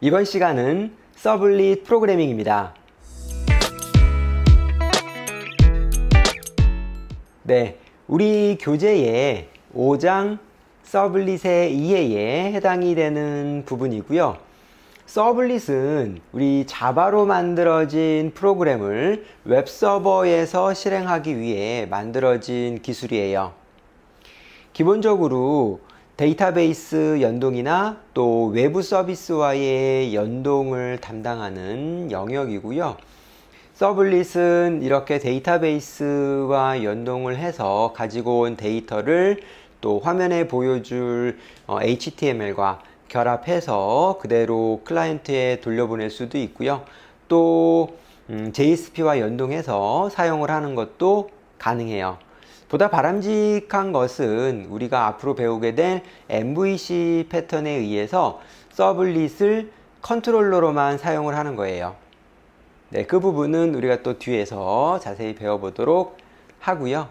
이번 시간은 서블릿 프로그래밍입니다. 네, 우리 교재의 5장 서블릿의 이해에 해당이 되는 부분이고요. 서블릿은 우리 자바로 만들어진 프로그램을 웹서버에서 실행하기 위해 만들어진 기술이에요. 기본적으로 데이터베이스 연동이나 또 외부 서비스와의 연동을 담당하는 영역이고요. 서블릿은 이렇게 데이터베이스와 연동을 해서 가지고 온 데이터를 또 화면에 보여줄 HTML과 결합해서 그대로 클라이언트에 돌려보낼 수도 있고요. 또 JSP와 연동해서 사용을 하는 것도 가능해요. 보다 바람직한 것은 우리가 앞으로 배우게 될 MVC 패턴에 의해서 서블릿을 컨트롤러로만 사용을 하는 거예요. 네, 그 부분은 우리가 또 뒤에서 자세히 배워보도록 하고요.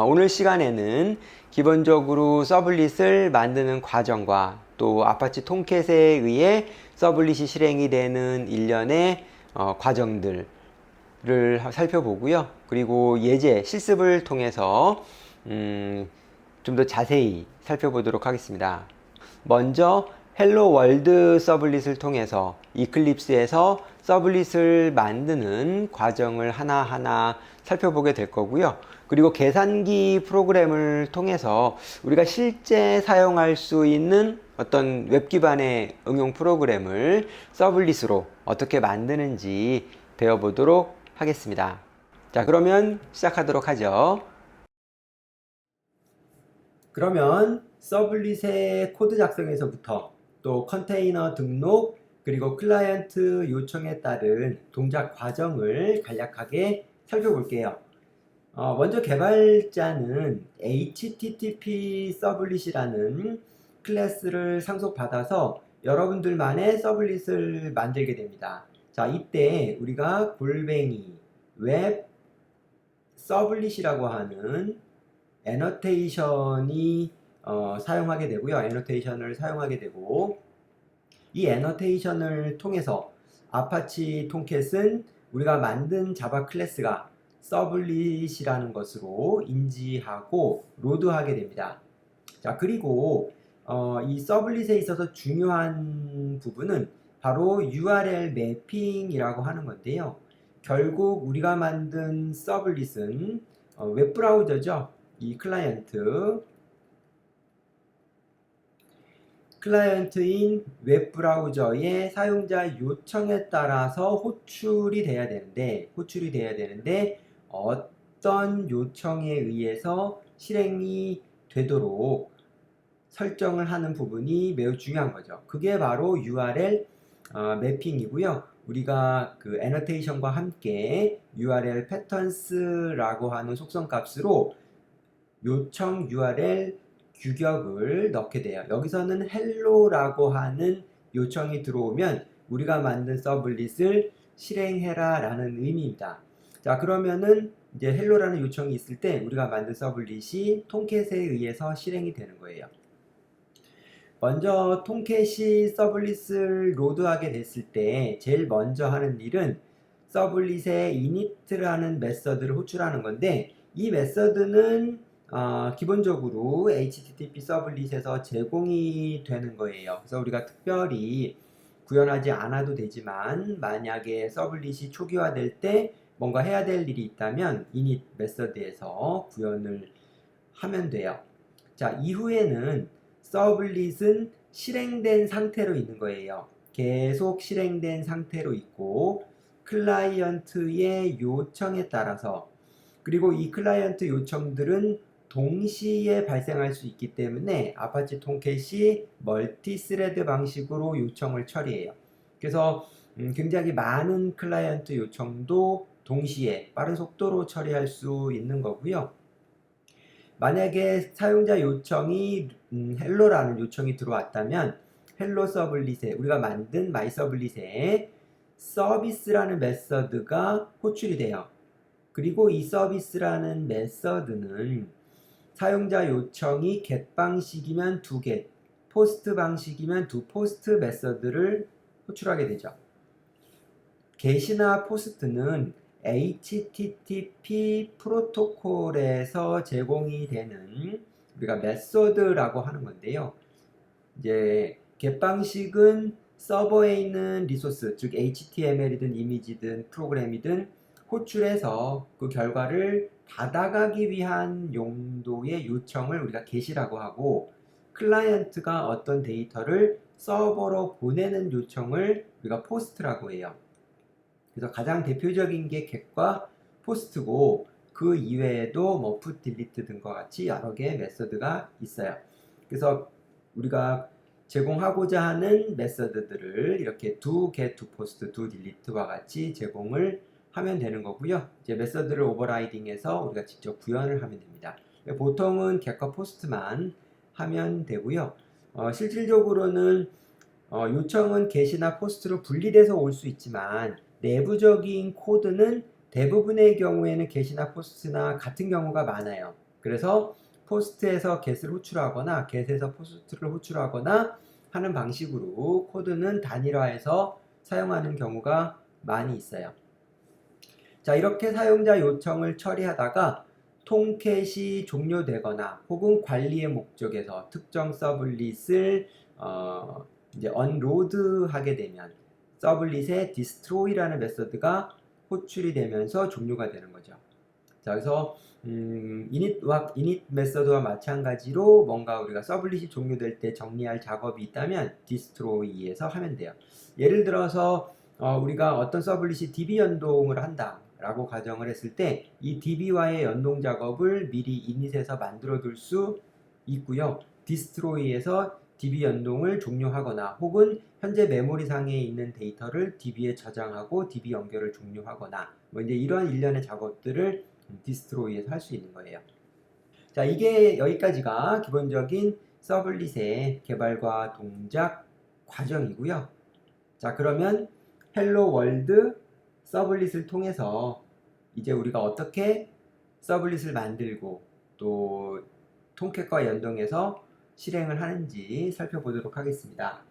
오늘 시간에는 기본적으로 서블릿을 만드는 과정과 또 아파치 톰캣에 의해 서블릿이 실행이 되는 일련의 과정들을 살펴보고요. 그리고 예제, 실습을 통해서 좀 더 자세히 살펴보도록 하겠습니다. 먼저 헬로 월드 서블릿을 통해서 이클립스에서 서블릿을 만드는 과정을 하나하나 살펴보게 될 거고요. 그리고 계산기 프로그램을 통해서 우리가 실제 사용할 수 있는 어떤 웹 기반의 응용 프로그램을 서블릿으로 어떻게 만드는지 배워보도록 하겠습니다. 자, 그러면 시작하도록 하죠. 그러면 서블릿의 코드 작성에서부터 또 컨테이너 등록 그리고 클라이언트 요청에 따른 동작 과정을 간략하게 살펴볼게요. 먼저 개발자는 HTTP 서블릿이라는 클래스를 상속받아서 여러분들만의 서블릿을 만들게 됩니다. 자, 이때 우리가 골뱅이 웹 서블릿이라고 하는 애너테이션이 사용하게 되고요. 애너테이션을 사용하게 되고 이 애너테이션을 통해서 아파치 톰캣은 우리가 만든 자바 클래스가 서블릿이라는 것으로 인지하고 로드하게 됩니다. 자, 그리고 이 서블릿에 있어서 중요한 부분은 바로 URL 매핑이라고 하는 건데요. 결국 우리가 만든 서블릿은 웹브라우저죠. 이 클라이언트인 웹브라우저의 사용자 요청에 따라서 호출이 돼야 되는데 어떤 요청에 의해서 실행이 되도록 설정을 하는 부분이 매우 중요한 거죠. 그게 바로 URL 매핑이고요. 우리가 그 애너테이션과 함께 URL 패턴스라고 하는 속성 값으로 요청 URL 규격을 넣게 돼요. 여기서는 헬로라고 하는 요청이 들어오면 우리가 만든 서블릿을 실행해라 라는 의미입니다. 자, 그러면은 이제 헬로라는 요청이 있을 때 우리가 만든 서블릿이 톰캣에 의해서 실행이 되는 거예요. 먼저 톰캣이 서블릿을 로드하게 됐을 때 제일 먼저 하는 일은 서블릿의 init라는 메서드를 호출하는 건데 이 메서드는 기본적으로 HTTP 서블릿에서 제공이 되는 거예요. 그래서 우리가 특별히 구현하지 않아도 되지만 만약에 서블릿이 초기화될 때 뭔가 해야 될 일이 있다면 init 메서드에서 구현을 하면 돼요. 자, 이후에는 서블릿은 실행된 상태로 있는 거예요. 계속 실행된 상태로 있고 클라이언트의 요청에 따라서 그리고 이 클라이언트 요청들은 동시에 발생할 수 있기 때문에 아파치 톰캣이 멀티스레드 방식으로 요청을 처리해요. 그래서 굉장히 많은 클라이언트 요청도 동시에 빠른 속도로 처리할 수 있는 거고요. 만약에 사용자 요청이 헬로라는 요청이 들어왔다면 헬로 서블릿에 우리가 만든 마이 서블릿에 서비스라는 메서드가 호출이 돼요. 그리고 이 서비스라는 메서드는 사용자 요청이 get 방식이면 2get, 포스트 방식이면 두 포스트 메서드를 호출하게 되죠. get이나 post는 HTTP 프로토콜에서 제공이 되는 우리가 메서드라고 하는 건데요. 이제 get 방식은 서버에 있는 리소스, 즉 HTML이든 이미지든 프로그램이든 호출해서 그 결과를 받아가기 위한 용도의 요청을 우리가 get이라고 하고, 클라이언트가 어떤 데이터를 서버로 보내는 요청을 우리가 post라고 해요. 그래서 가장 대표적인 게 get과 post고, 그 이외에도 뭐 put, delete 등과 같이 여러 개의 메서드가 있어요. 그래서 우리가 제공하고자 하는 메서드들을 이렇게 do get, do post, do delete와 같이 제공을 하면 되는 거고요. 이제 메서드를 오버라이딩해서 우리가 직접 구현을 하면 됩니다. 보통은 get과 post만 하면 되고요. 실질적으로는 요청은 get이나 post로 분리돼서 올 수 있지만 내부적인 코드는 대부분의 경우에는 get이나 post나 같은 경우가 많아요. 그래서 post에서 get을 호출하거나 get에서 post를 호출하거나 하는 방식으로 코드는 단일화해서 사용하는 경우가 많이 있어요. 자, 이렇게 사용자 요청을 처리하다가 통캣이 종료되거나 혹은 관리의 목적에서 특정 서블릿을 이제 언로드 하게 되면 서블릿의 destroy라는 메서드가 호출이 되면서 종료가 되는 거죠. 자, 그래서 init 메서드와 마찬가지로 뭔가 우리가 서블릿이 종료될 때 정리할 작업이 있다면 destroy에서 하면 돼요. 예를 들어서 우리가 어떤 서블릿이 DB 연동을 한다 라고 가정을 했을 때 이 DB와의 연동 작업을 미리 init에서 만들어 둘 수 있고요. destroy에서 DB 연동을 종료하거나 혹은 현재 메모리 상에 있는 데이터를 DB에 저장하고 DB 연결을 종료하거나 뭐 이제 이러한 일련의 작업들을 destroy에서 할 수 있는 거예요. 자, 이게 여기까지가 기본적인 서블릿의 개발과 동작 과정이고요. 자, 그러면 헬로 월드 서블릿을 통해서 이제 우리가 어떻게 서블릿을 만들고 또 통캣과 연동해서 실행을 하는지 살펴보도록 하겠습니다.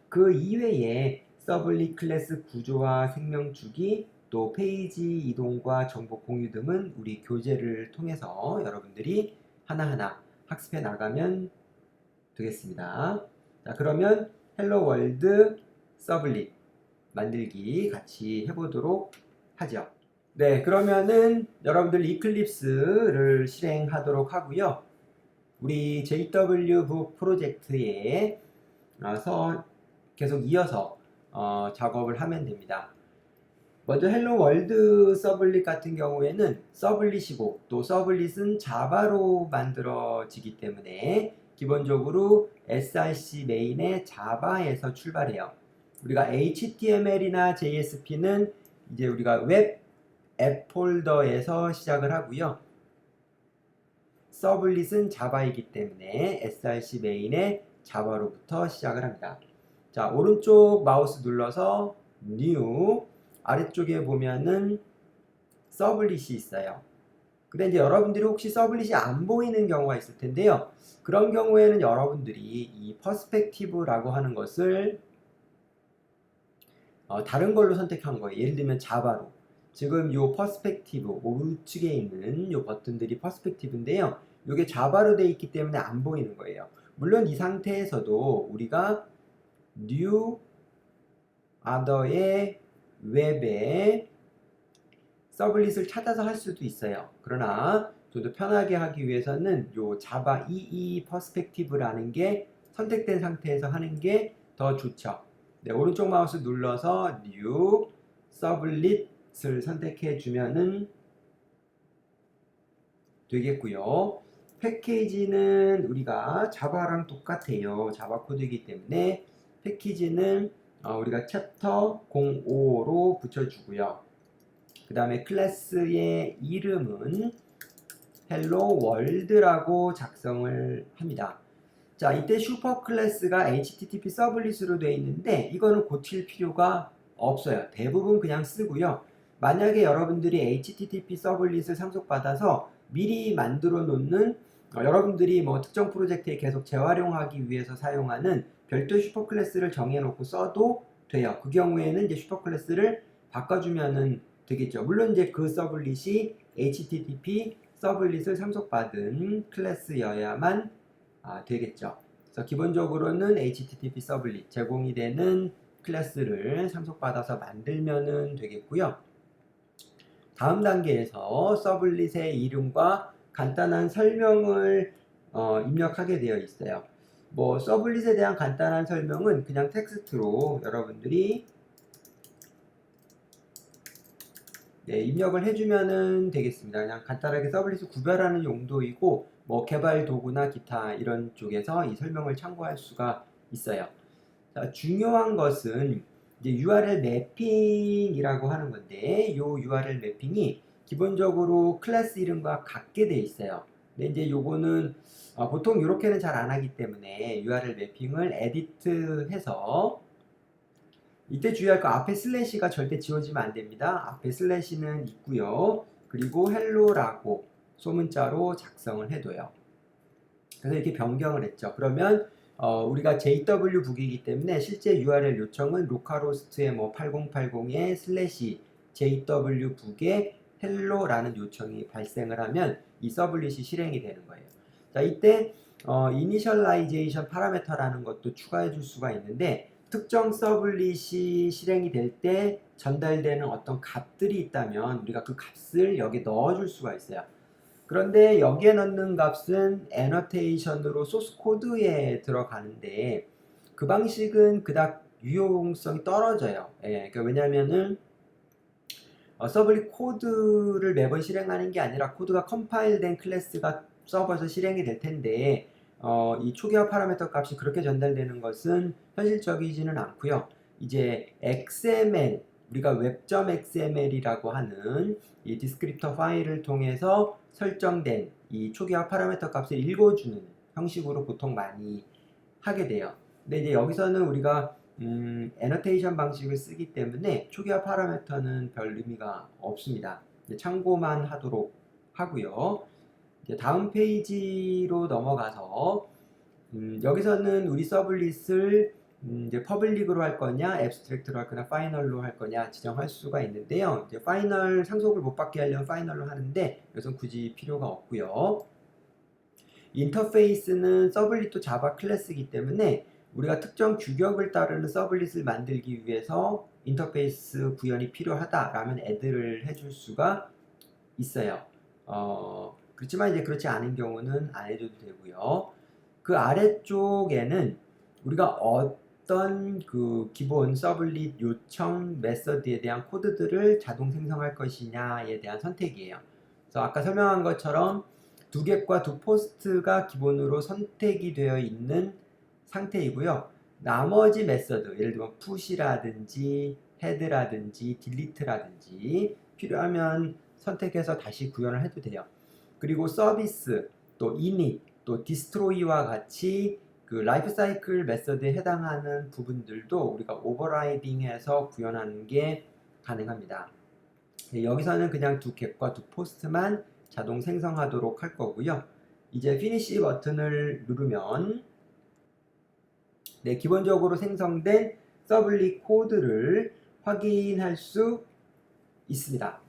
그 이외에 서블릿 클래스 구조와 생명주기, 또 페이지 이동과 정보 공유 등은 우리 교재를 통해서 여러분들이 하나하나 학습해 나가면 되겠습니다. 자, 그러면 헬로 월드 서블릿 만들기 같이 해보도록 하죠. 네, 그러면은 여러분들 이클립스를 실행하도록 하고요. 우리 JW북 프로젝트에 계속 이어서 작업을 하면 됩니다. 먼저 헬로 월드 서블릿 같은 경우에는 서블릿이고 또 서블릿은 자바로 만들어지기 때문에 기본적으로 src 메인의 자바에서 출발해요. 우리가 HTML이나 JSP는 이제 우리가 웹 앱 폴더에서 시작을 하고요. 서블릿은 자바이기 때문에 src 메인의 자바로부터 시작을 합니다. 자, 오른쪽 마우스 눌러서 New, 아래쪽에 보면은 서블릿이 있어요. 근데 이제 여러분들이 혹시 서블릿이 안 보이는 경우가 있을 텐데요. 그런 경우에는 여러분들이 이 퍼스펙티브라고 하는 것을 다른 걸로 선택한 거예요. 예를 들면 자바로. 지금 이 퍼스펙티브 우측에 있는 이 버튼들이 퍼스펙티브인데요. 이게 자바로 되어 있기 때문에 안 보이는 거예요. 물론 이 상태에서도 우리가 New Other의 웹에 서블릿을 찾아서 할 수도 있어요. 그러나 좀 더 편하게 하기 위해서는 이 자바 EE 퍼스펙티브라는 게 선택된 상태에서 하는 게 더 좋죠. 네, 오른쪽 마우스 눌러서 New 서블릿을 선택해 주면은 되겠고요. 패키지는 우리가 자바랑 똑같아요. 자바 코드이기 때문에 패키지는 우리가 챕터 05로 붙여주고요. 그 다음에 클래스의 이름은 헬로 월드라고 작성을 합니다. 자, 이때 슈퍼 클래스가 HTTP 서블릿으로 되어 있는데 이거는 고칠 필요가 없어요. 대부분 그냥 쓰고요. 만약에 여러분들이 HTTP 서블릿을 상속받아서 미리 만들어 놓는 여러분들이 뭐 특정 프로젝트에 계속 재활용하기 위해서 사용하는 별도 슈퍼클래스를 정해놓고 써도 돼요. 그 경우에는 이제 슈퍼클래스를 바꿔주면은 되겠죠. 물론 이제 그 서블릿이 HTTP 서블릿을 상속받은 클래스여야만 되겠죠. 그래서 기본적으로는 HTTP 서블릿 제공이 되는 클래스를 상속받아서 만들면은 되겠고요. 다음 단계에서 서블릿의 이름과 간단한 설명을 입력하게 되어 있어요. 뭐 서블릿에 대한 간단한 설명은 그냥 텍스트로 여러분들이 입력을 해주면은 되겠습니다. 그냥 간단하게 서블릿을 구별하는 용도이고 뭐 개발 도구나 기타 이런 쪽에서 이 설명을 참고할 수가 있어요. 자, 중요한 것은 이제 URL 매핑이라고 하는 건데 이 URL 매핑이 기본적으로 클래스 이름과 같게 돼 있어요. 근데 이제 요거는 보통 이렇게는 잘 안 하기 때문에 URL 매핑을 에디트해서 이때 주의할 거 앞에 슬래시가 절대 지워지면 안 됩니다. 앞에 슬래시는 있고요. 그리고 헬로라고 소문자로 작성을 해둬요. 그래서 이렇게 변경을 했죠. 그러면 우리가 JW북이기 때문에 실제 URL 요청은 로컬호스트의 뭐 8080에 슬래시 JW북에 헬로라는 요청이 발생을 하면 이 서블릿이 실행이 되는 거예요. 자, 이때 이니셜라이제이션 파라메터라는 것도 추가해 줄 수가 있는데 특정 서블릿이 실행이 될 때 전달되는 어떤 값들이 있다면 우리가 그 값을 여기에 넣어줄 수가 있어요. 그런데 여기에 넣는 값은 애너테이션으로 소스 코드에 들어가는데 그 방식은 그닥 유용성이 떨어져요. 그러니까 왜냐면은 서블릿 코드를 매번 실행하는 게 아니라 코드가 컴파일된 클래스가 서버에서 실행이 될 텐데 이 초기화 파라미터 값이 그렇게 전달되는 것은 현실적이지는 않고요. 이제 XML, 우리가 web.xml이라고 하는 이 디스크립터 파일을 통해서 설정된 이 초기화 파라미터 값을 읽어주는 형식으로 보통 많이 하게 돼요. 근데 이제 여기서는 우리가 애너테이션 방식을 쓰기 때문에 초기화 파라미터는 별 의미가 없습니다. 참고만 하도록 하고요. 이제 다음 페이지로 넘어가서 여기서는 우리 서블릿을 이제 퍼블릭으로 할 거냐, 앱스트랙트로 할 거냐, 파이널로 할 거냐 지정할 수가 있는데요. 이제 파이널 상속을 못 받게 하려면 파이널로 하는데 이것은 굳이 필요가 없고요. 인터페이스는 서블릿도 자바 클래스이기 때문에 우리가 특정 규격을 따르는 서블릿을 만들기 위해서 인터페이스 구현이 필요하다라면 애드를 해줄 수가 있어요. 그렇지만 이제 그렇지 않은 경우는 안 해줘도 되고요. 그 아래쪽에는 우리가 어떤 그 기본 서블릿 요청 메서드에 대한 코드들을 자동 생성할 것이냐에 대한 선택이에요. 그래서 아까 설명한 것처럼 두 겟과 두 포스트가 기본으로 선택이 되어 있는 상태이고요. 나머지 메서드, 예를 들면 푸시라든지 헤드라든지 딜리트라든지 필요하면 선택해서 다시 구현을 해도 돼요. 그리고 서비스, 또 init, 또 디스트로이와 같이 그 라이프 사이클 메서드에 해당하는 부분들도 우리가 오버라이딩해서 구현하는 게 가능합니다. 여기서는 그냥 두 겟과 두 포스트만 자동 생성하도록 할 거고요. 이제 피니시 버튼을 누르면 기본적으로 생성된 서블릿 코드를 확인할 수 있습니다.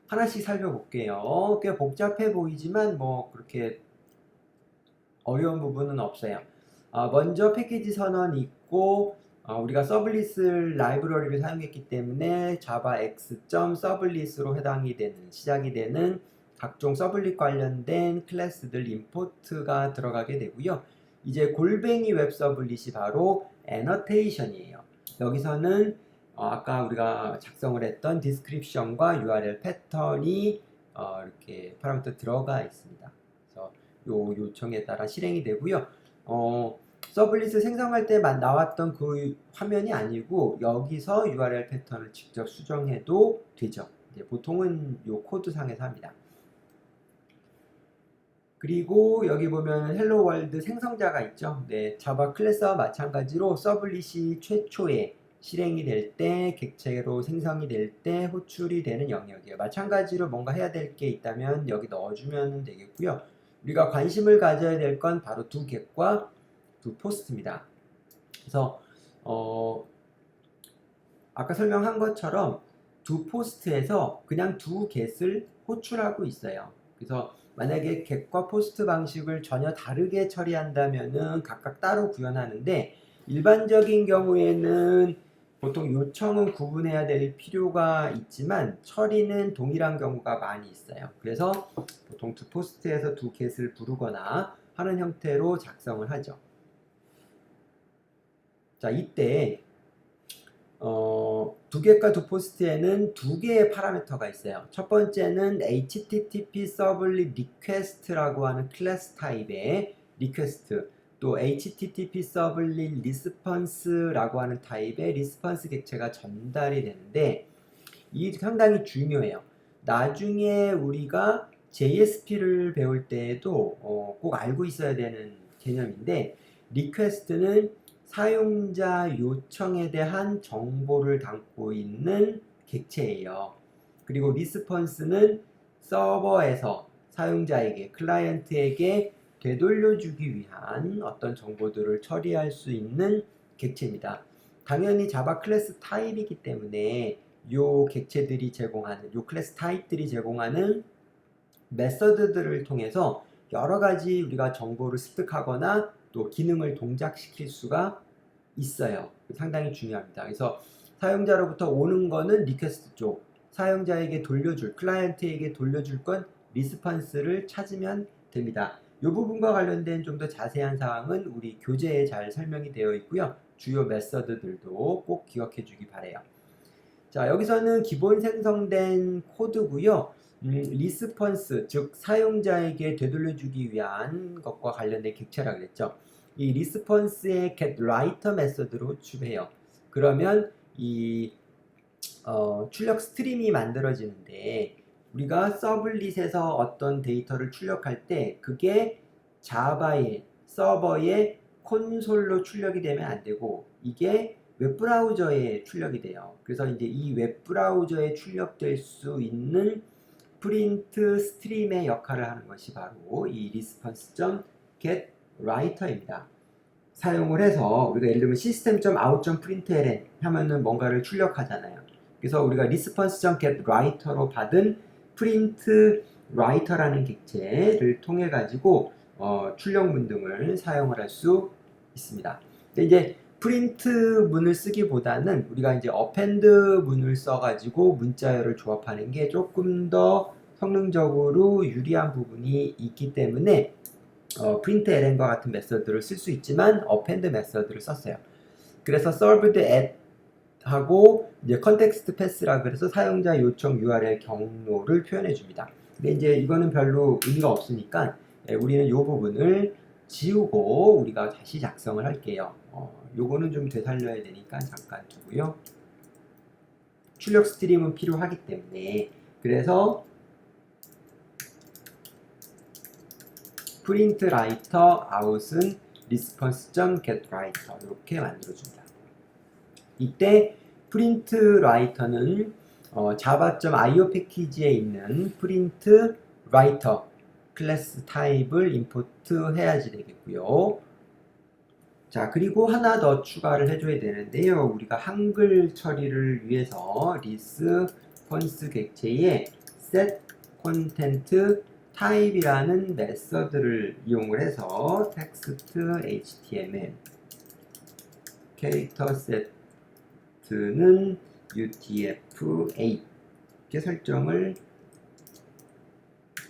하나씩 살펴볼게요. 꽤 복잡해 보이지만 뭐 그렇게 어려운 부분은 없어요. 먼저 패키지 선언이 있고 우리가 서블릿을 라이브러리를 사용했기 때문에 자바 x.서블릿으로 해당이 되는 시작이 되는 각종 서블릿 관련된 클래스들 임포트가 들어가게 되고요. 이제 골뱅이 웹 서블릿이 바로 애너테이션이에요. 여기서는 아까 우리가 작성을 했던 디스크립션과 URL 패턴이 이렇게 파라미터 들어가 있습니다. 그래서 요 요청에 따라 실행이 되고요. 서블릿을 생성할 때 나왔던 그 화면이 아니고 여기서 URL 패턴을 직접 수정해도 되죠. 보통은 요 코드 상에서 합니다. 그리고 여기 보면 헬로 월드 생성자가 있죠. 자바 클래스와 마찬가지로 서블릿이 최초에 실행이 될 때, 객체로 생성이 될 때 호출이 되는 영역이에요. 마찬가지로 뭔가 해야 될 게 있다면 여기 넣어주면 되겠고요. 우리가 관심을 가져야 될 건 바로 두 get과 두 post입니다. 그래서 아까 설명한 것처럼 두 post에서 그냥 두 get을 호출하고 있어요. 그래서 만약에 get과 post 방식을 전혀 다르게 처리한다면은 각각 따로 구현하는데, 일반적인 경우에는 보통 요청은 구분해야 될 필요가 있지만 처리는 동일한 경우가 많이 있어요. 그래서 보통 두 post에서 두 get을 부르거나 하는 형태로 작성을 하죠. 자, 이때 두 개과 두 포스트에는 두 개의 파라미터가 있어요. 첫 번째는 HTTP 서블릿 리퀘스트라고 하는 클래스 타입의 리퀘스트, 또 HTTP 서블릿 리스폰스라고 하는 타입의 리스폰스 객체가 전달이 되는데, 이 상당히 중요해요. 나중에 우리가 JSP를 배울 때에도 꼭 알고 있어야 되는 개념인데, 리퀘스트는 사용자 요청에 대한 정보를 담고 있는 객체예요. 그리고 리스폰스는 서버에서 사용자에게, 클라이언트에게 되돌려주기 위한 어떤 정보들을 처리할 수 있는 객체입니다. 당연히 자바 클래스 타입이기 때문에 요 객체들이 제공하는, 요 클래스 타입들이 제공하는 메서드들을 통해서 여러 가지 우리가 정보를 습득하거나 또 기능을 동작시킬 수가 있어요. 상당히 중요합니다. 그래서 사용자로부터 오는 거는 리퀘스트 쪽, 사용자에게 돌려줄, 클라이언트에게 돌려줄 건 리스폰스를 찾으면 됩니다. 이 부분과 관련된 좀 더 자세한 사항은 우리 교재에 잘 설명이 되어 있고요. 주요 메서드들도 꼭 기억해 주기 바래요. 자, 여기서는 기본 생성된 코드고요. 리스폰스, 즉 사용자에게 되돌려주기 위한 것과 관련된 객체라고 그랬죠. 이 리스폰스의 getWriter 메서드로 호출해요. 그러면 이 출력 스트림이 만들어지는데, 우리가 서블릿에서 어떤 데이터를 출력할 때 그게 자바의 서버의 콘솔로 출력이 되면 안 되고, 이게 웹브라우저에 출력이 돼요. 그래서 이제 이 웹브라우저에 출력될 수 있는 프린트 스트림의 역할을 하는 것이 바로 이 response.getWriter입니다. 사용을 해서 우리가 예를 들면 system.out.println 하면은 뭔가를 출력하잖아요. 그래서 우리가 response.getWriter로 받은 printWriter라는 객체를 통해 가지고 출력문 등을 사용을 할 수 있습니다. 근데 이제 프린트 문을 쓰기보다는 우리가 이제 어펜드 문을 써가지고 문자열을 조합하는 게 조금 더 성능적으로 유리한 부분이 있기 때문에 프린트 ln과 같은 메서드를 쓸 수 있지만 어펜드 메서드를 썼어요. 그래서 served at 하고 이제 컨텍스트 패스라 그래서 사용자 요청 URL 경로를 표현해 줍니다. 근데 이제 이거는 별로 의미가 없으니까 우리는 이 부분을 지우고 우리가 다시 작성을 할게요. 요거는 좀 되살려야 되니까 잠깐 두고요. 출력 스트림은 필요하기 때문에, 그래서 print writer out은 response.getWriter 이렇게 만들어줍니다. 이때 print writer는 java.io 패키지에 있는 print writer 클래스 타입을 임포트 해야지 되겠고요. 자, 그리고 하나 더 추가를 해줘야 되는데요. 우리가 한글 처리를 위해서 response 객체에 set content type이라는 메서드를 이용을 해서 text html 캐릭터 set는 utf-8 이렇게 설정을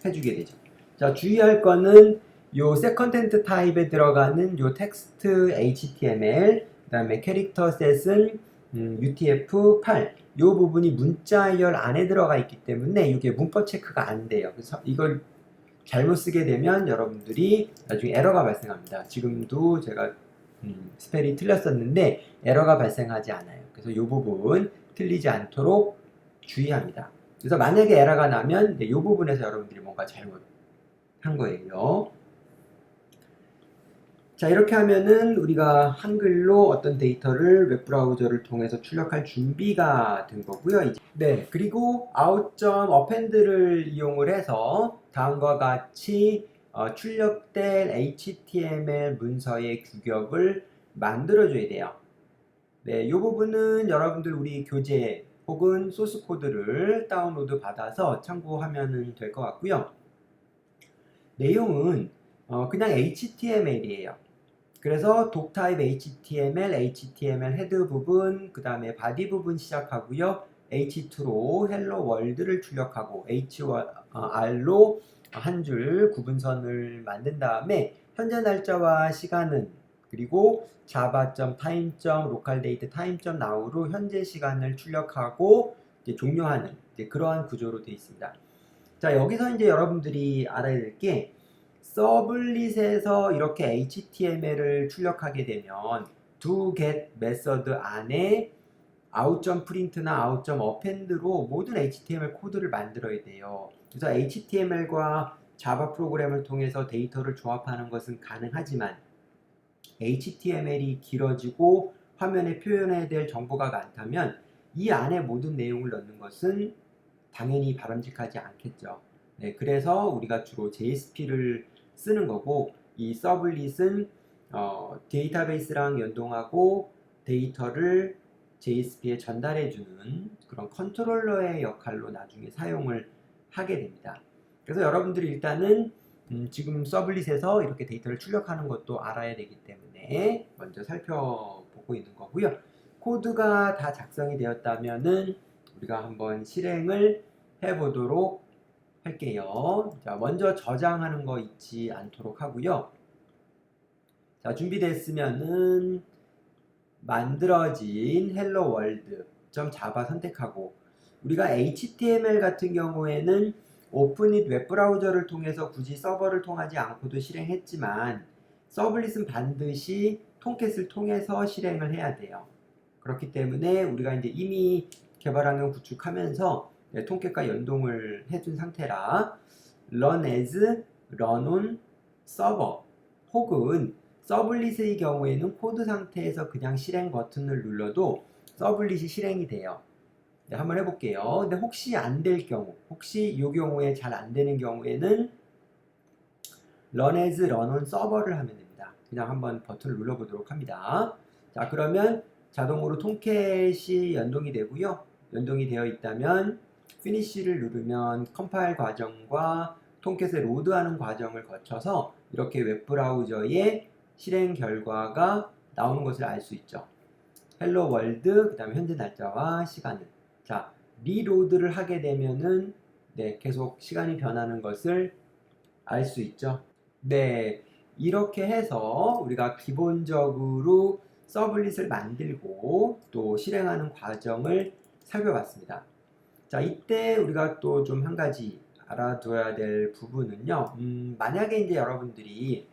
해주게 되죠. 자, 주의할 거는 요 set content type에 들어가는 요 text html, 그 다음에 캐릭터 set은 utf-8 요 부분이 문자열 안에 들어가 있기 때문에 이게 문법 체크가 안 돼요. 그래서 이걸 잘못 쓰게 되면 여러분들이 나중에 에러가 발생합니다. 지금도 제가 스펠이 틀렸었는데 에러가 발생하지 않아요. 그래서 이 부분 틀리지 않도록 주의합니다. 그래서 만약에 에러가 나면 이 부분에서 여러분들이 뭔가 잘못한 거예요. 자, 이렇게 하면은 우리가 한글로 어떤 데이터를 웹브라우저를 통해서 출력할 준비가 된 거고요. 네, 그리고 out.append를 이용을 해서 다음과 같이 출력된 HTML 문서의 규격을 만들어줘야 돼요. 네, 이 부분은 여러분들 우리 교재 혹은 소스 코드를 다운로드 받아서 참고하면 될 것 같고요. 내용은 그냥 HTML이에요. 그래서 doctype HTML, HTML 헤드 부분, 그 다음에 바디 부분 시작하고요. H2로 헬로 월드를 출력하고 HR로 한 줄 구분선을 만든 다음에 현재 날짜와 시간은 그리고 java.time. localDate time.now로 현재 시간을 출력하고 이제 종료하는 이제 그러한 구조로 되어 있습니다. 자, 여기서 이제 여러분들이 알아야 될 게 서블릿에서 이렇게 HTML을 출력하게 되면 doGet 메서드 안에 out.print나 out.append로 모든 HTML 코드를 만들어야 돼요. 그래서 HTML과 자바 프로그램을 통해서 데이터를 조합하는 것은 가능하지만 HTML이 길어지고 화면에 표현해야 될 정보가 많다면 이 안에 모든 내용을 넣는 것은 당연히 바람직하지 않겠죠. 네, 그래서 우리가 주로 JSP를 쓰는 거고 이 서블릿은 데이터베이스랑 연동하고 데이터를 JSP에 전달해주는 그런 컨트롤러의 역할로 나중에 사용을 하게 됩니다. 그래서 여러분들이 일단은 지금 서블릿에서 이렇게 데이터를 출력하는 것도 알아야 되기 때문에 먼저 살펴보고 있는 거고요. 코드가 다 작성이 되었다면은 우리가 한번 실행을 해보도록 할게요. 자, 먼저 저장하는 거 잊지 않도록 하고요. 자, 준비됐으면은 만들어진 헬로 월드 .java 선택하고 우리가 HTML 같은 경우에는 오픈잇 웹브라우저를 통해서 굳이 서버를 통하지 않고도 실행했지만 서블릿은 반드시 톰캣을 통해서 실행을 해야 돼요. 그렇기 때문에 우리가 이제 이미 개발 환경 구축하면서 톰캣과 연동을 해준 상태라 run as, run on server 혹은 서블릿의 경우에는 코드 상태에서 그냥 실행 버튼을 눌러도 서블릿이 실행이 돼요. 네, 한번 해볼게요. 근데 혹시 안 될 경우, 혹시 이 경우에 잘 안 되는 경우에는 run as, run on server를 하면 됩니다. 그냥 한번 버튼을 눌러보도록 합니다. 자, 그러면 자동으로 톰캣이 연동이 되고요. 연동이 되어 있다면 finish를 누르면 컴파일 과정과 톰캣에 로드하는 과정을 거쳐서 이렇게 웹브라우저에 실행 결과가 나오는 것을 알 수 있죠. 헬로 월드, 그 다음에 현재 날짜와 시간을. 자, 리로드를 하게 되면은 네, 계속 시간이 변하는 것을 알 수 있죠. 네, 이렇게 해서 우리가 기본적으로 서블릿을 만들고 또 실행하는 과정을 살펴봤습니다. 자, 이때 우리가 또 좀 한 가지 알아둬야 될 부분은요. 만약에 이제 여러분들이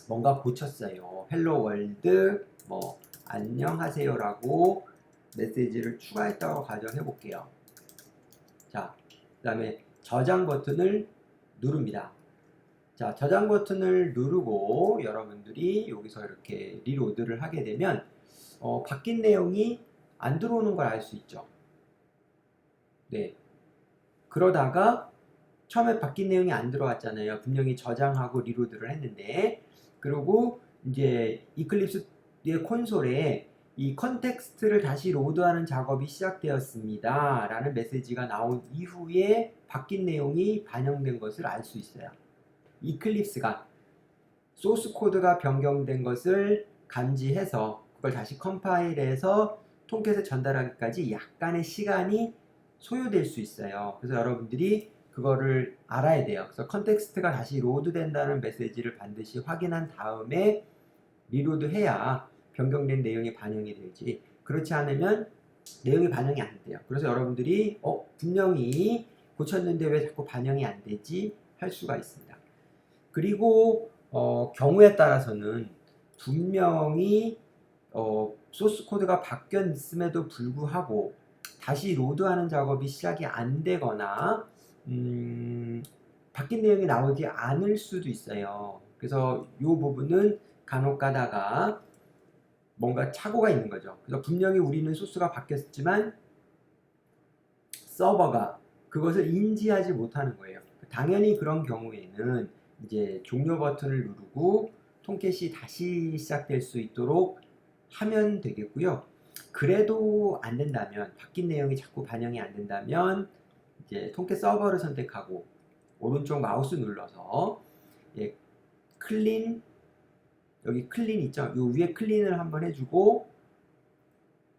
뭔가 고쳤어요. 헬로 월드 뭐 안녕하세요라고 메시지를 추가했다고 가정해 볼게요. 자, 그 다음에 저장 버튼을 누릅니다. 자, 저장 버튼을 누르고 여러분들이 여기서 이렇게 리로드를 하게 되면 바뀐 내용이 안 들어오는 걸 알 수 있죠. 네. 그러다가 처음에 바뀐 내용이 안 들어왔잖아요. 분명히 저장하고 리로드를 했는데 그리고 이제 이클립스의 콘솔에 이 컨텍스트를 다시 로드하는 작업이 시작되었습니다 라는 메시지가 나온 이후에 바뀐 내용이 반영된 것을 알 수 있어요. 이클립스가 소스 코드가 변경된 것을 감지해서 그걸 다시 컴파일해서 톰캣에 전달하기까지 약간의 시간이 소요될 수 있어요. 그래서 여러분들이 그거를 알아야 돼요. 그래서 컨텍스트가 다시 로드 된다는 메시지를 반드시 확인한 다음에 리로드 해야 변경된 내용이 반영이 되지. 그렇지 않으면 내용이 반영이 안 돼요. 그래서 여러분들이 분명히 고쳤는데 왜 자꾸 반영이 안 되지? 할 수가 있습니다. 그리고 경우에 따라서는 분명히 소스 코드가 바뀌었음에도 불구하고 다시 로드하는 작업이 시작이 안 되거나 바뀐 내용이 나오지 않을 수도 있어요. 그래서 이 부분은 간혹 가다가 뭔가 착오가 있는 거죠. 그래서 분명히 우리는 소스가 바뀌었지만 서버가 그것을 인지하지 못하는 거예요. 당연히 그런 경우에는 이제 종료 버튼을 누르고 통캣이 다시 시작될 수 있도록 하면 되겠고요. 그래도 안 된다면, 바뀐 내용이 자꾸 반영이 안 된다면 이제 통캣 서버를 선택하고 오른쪽 마우스 눌러서 예, 클린, 여기 클린 있죠? 요 위에 클린을 한번 해주고,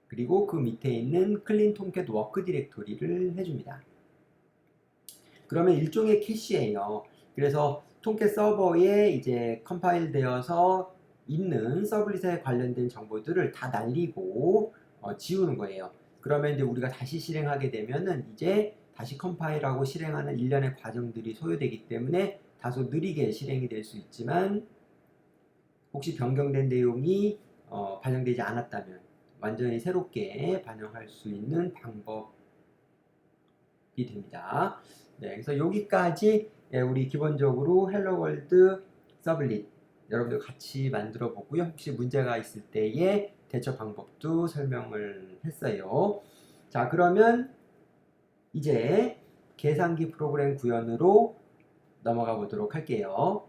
그리고 그 밑에 있는 클린 통캣 워크 디렉토리를 해줍니다. 그러면 일종의 캐시예요. 그래서 통캣 서버에 이제 컴파일 되어서 있는 서블릿에 관련된 정보들을 다 날리고 지우는 거예요. 그러면 이제 우리가 다시 실행하게 되면은 이제 다시 컴파일하고 실행하는 일련의 과정들이 소요되기 때문에 다소 느리게 실행이 될 수 있지만, 혹시 변경된 내용이 반영되지 않았다면 완전히 새롭게 반영할 수 있는 방법이 됩니다. 네, 그래서 여기까지 우리 기본적으로 헬로 월드 서블릿 여러분들 같이 만들어 보고요. 혹시 문제가 있을 때의 대처 방법도 설명을 했어요. 자, 그러면 이제 계산기 프로그램 구현으로 넘어가 보도록 할게요.